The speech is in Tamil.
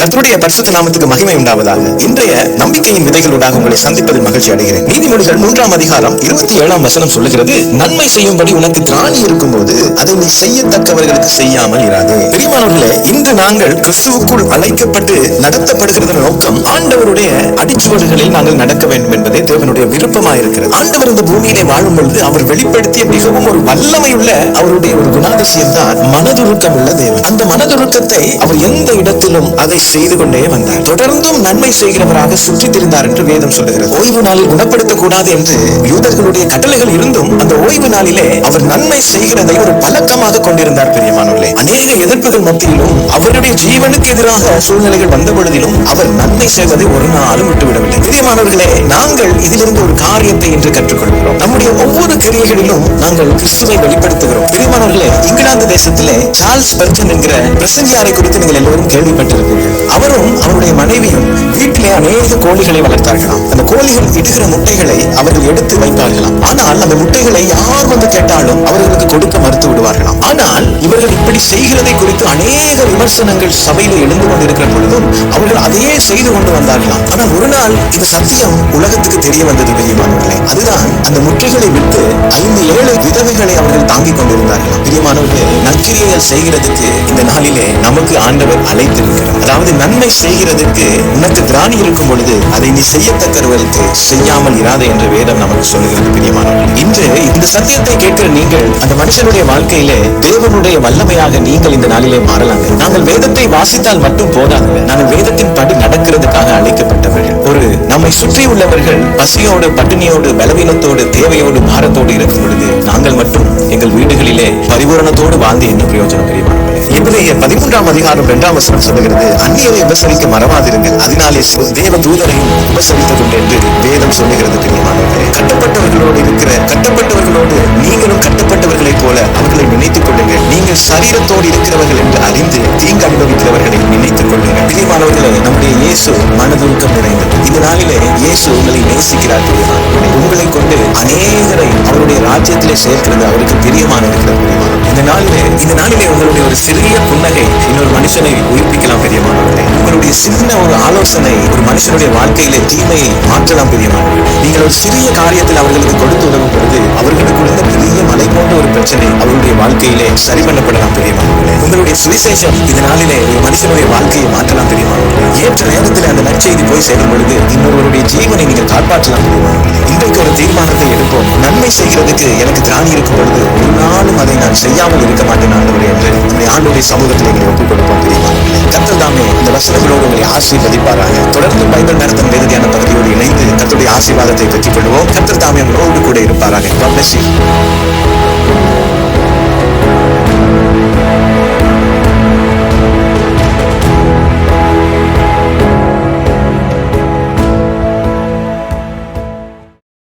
கர்த்தருடைய பரிசுத்த நாமத்துக்கு மகிமை உண்டாவதாக. இன்றைய நம்பிக்கையின் விதைகளூடாக உங்களை சந்திப்பதில் மகிழ்ச்சி அடைகிறேன். நீதிமொழிகள் 3ஆம் அதிகாரம் 27ஆம் வசனம் சொல்லுகிறது, நன்மை செய்யும்படி உனக்கு திராணி இருக்கும் போது அதை நீ செய்யத்தக்கவர்களுக்கு செய்யாமல் இராதே. பிரியமானவர்களே, இன்று நாங்கள் கிறிஸ்துவுக்குள் அழைக்கப்பட்டு நடத்தப்படுகிறது நோக்கம் ஆண்டவருடைய அடிச்சுவடுகளில் நாங்கள் நடக்க வேண்டும் என்பதே தேவனுடைய விருப்பமாயிருக்கிறது. ஆண்டவர் இந்த பூமியிலே வாழும் பொழுது அவர் வெளிப்படுத்திய மிகவும் ஒரு வல்லமையுள்ள அவருடைய ஒரு குணாதிசயம் தான் மனதுருக்கம் உள்ள தேவன். அந்த மனதுருக்கத்தை அவர் எந்த இடத்திலும் அதை செய்து கொண்டே வந்தார். தொடர்ந்தும் நன்மை செய்கிறவராக சுற்றி திரிந்தார் என்று வேதம் சொல்லுகிறது. ஓய்வு நாளில் குணப்படுத்தக்கூடாது என்று யூதர்களுடைய கட்டளைகள் இருந்தும் அந்த ஓய்வு நாளிலே அவர் நன்மை செய்கிறதை ஒரு பழக்கமாக கொண்டிருந்தார். பிரியமானவர்களே, அநேக எதிர்ப்புகள் மத்தியிலும் அவருடைய ஜீவனுக்கு எதிராக சூழ்நிலைகள் வந்த பொழுதிலும் அவர் நன்மை செய்வதை ஒரு நாளும் விட்டுவிடவில்லை. பிரியமானவர்களே, நாங்கள் இதிலிருந்து ஒரு காரியத்தை இன்று கற்றுக்கொள்கிறோம். நம்முடைய ஒவ்வொரு கிரியைகளிலும் நாங்கள் கிறிஸ்துவை வெளிப்படுத்துகிறோம். பிரியமானவர்களே, இங்கிலாந்து தேசத்திலே சார்ல்ஸ் ஸ்பர்ஜன் என்கிற பிரசங்கியாரை குறித்து நீங்கள் எல்லோரும் கேள்விப்பட்டிருப்பீர்கள். அவரும் அவருடைய மனைவியும் வீட்டிலே அநேக கோழிகளை வளர்த்தார்களாம். அந்த கோழிகள் இடுகிற முட்டைகளை அவர்கள் எடுத்து வைப்பார்களாம். ஆனால் அந்த முட்டைகளை யார் வந்து கேட்டாலும் அவர்களுக்கு கொடுக்க மறுத்து விடுவார்களாம். ஆனால் இவர்கள் இப்படி செய்கிறதை குறித்து அநேக விமர்சனங்கள் சபையில் எழுந்து கொண்டிருக்கிற பொழுதும் அவர்கள் அதையே செய்து கொண்டு வந்தார்களாம். ஆனால் ஒரு நாள் இந்த சத்தியம் உலகத்துக்கு தெரிய வந்தது. பிரியமானவர்களே, அதுதான் அந்த முட்டைகளை விட்டு 5 ஏழை விதவைகளை அவர்கள் தாங்கிக் கொண்டிருந்தார்களாம். பிரியமானவர்களே, நற்கிரியைகள் செய்கிறதுக்கு இந்த நாளிலே நமக்கு ஆண்டவர் அழைத்திருக்கிறார். அதாவது நன்மை செய்கிறதுக்கு உனக்கு திராணி இருக்கும் பொழுது அதை நீ செய்யத்தக்கவர்களுக்கு செய்யாமல் இராதே என்று வேதம் நமக்கு சொல்லுகிறது. பிரியமானவர்களே, இன்று இந்த சத்தியத்தை கேட்கிற நீங்கள் அந்த மனுஷனுடைய வாழ்க்கையிலே தேவனுடைய வல்லமையாக நீங்கள் இந்த நாளிலே மாறலாங்க. நாங்கள் வேதத்தை வாசித்தால் மட்டும் போதாதுங்க. நாங்கள் வேதத்தின் படி நடக்கிறதுக்காக அழைக்கப்பட்டவர்கள். ஒரு நம்மை சுற்றி உள்ளவர்கள் பசியோடு, பட்டினியோடு, பலவீனத்தோடு, தேவையோடு, பாரத்தோடு இருக்கும் பொழுது நாங்கள் மட்டும் எங்கள் வீடுகளிலே பரிபூரணத்தோடு வாழ்ந்து என்ன பிரயோஜனம்? பிரியமானவர்களே, எபிரேயர் 13ஆம் அதிகாரம் 2ஆம் வசனம் சொல்லுகிறது, அந்நியரை உபசரிக்க மறவாதிருங்கள், அதனாலே தேவ தூதரையும் உபசரித்ததுண்டு என்று வேதம் சொல்லுகிறது. பிரியமானவர்களே, கட்டப்பட்டவர்களோடு நீங்களும் கட்டப்பட்டவர்களைப் போல அவர்களை நினைத்துக் கொள்ளுங்கள். நீங்கள் சரீரத்தோடு இருக்கிறவர்கள் என்று அறிந்து தீங்கு அனுபவிக்கிறவர்களை நினைத்துக் கொள்ளுங்கள். பிரியமானவர்களே, நம்முடைய இயேசு மனதுருக்கம் நிறைந்தது. இந்த நாளிலே இயேசு உங்களை நேசிக்கிறார். உங்களை கொண்டு அநேகரை அவருடைய ராஜ்யத்திலே சேர்க்கிறது அவருக்கு பிரியமான இருக்கிறது. இந்த நாளிலே உங்களுடைய ஒரு சிறிய புன்னகை இன்னொரு மனுஷனை உயிர்ப்பிக்கலாம். பிரியமானவர்களே, உங்களுடைய சின்ன ஒரு ஆலோசனை ஒரு மனுஷனுடைய வாழ்க்கையிலே தீமையை மாற்றலாம். பிரியமானவர்களே, நீங்கள் ஒரு சிறிய காரியத்தில் அவர்களுக்கு கொடுத்து உதவும் பொழுது அவர்களுக்கு உள்ள பெரிய மலை போன்ற ஒரு பிரச்சனை அவருடைய வாழ்க்கையிலே சரி பண்ணப்படலாம். பிரியமானவர்களே, உங்களுடைய சுவிசேஷம் இந்த நாளிலே ஒரு மனுஷனுடைய வாழ்க்கையை மாற்றலாம். பிரியமானவர்களே, ஏற்ற நேரத்தில் அந்த நற்செய்தி போய் சேரும் பொழுது இன்னொருவருடைய ஜீவனை நீங்கள் காப்பாற்றலாம். பிரியமானவர்களே, இன்றைக்கு ஒரு தீர்மானத்தை எடுப்போம். நன்மை செய்கிறதுக்கு எனக்கு திராணி இருக்கும் பொழுது ஒரு நாளும் அதை நான் செய்யாமல் இருக்க மாட்டேன் ஆண்டவரே என்று நம்முடைய ஆண்டவருடைய சமூகத்தில் எங்களை ஒப்புக் கொடுப்போம். பிரியமானவர்களே, கர்த்தர் தாமே இந்த வசனங்களோடு உங்களை ஆசீர்வதிப்பாராக. தொடர்ந்து பைபிள் நடத்தும் வேதத்தியான பகுதியோடு இணைந்து கர்த்தருடைய ஆசீர்வாதத்தை பெற்றுக் கொள்வோம். கர்த்தர் தாமே உங்களோடு கூட இருப்பாராக. God bless you.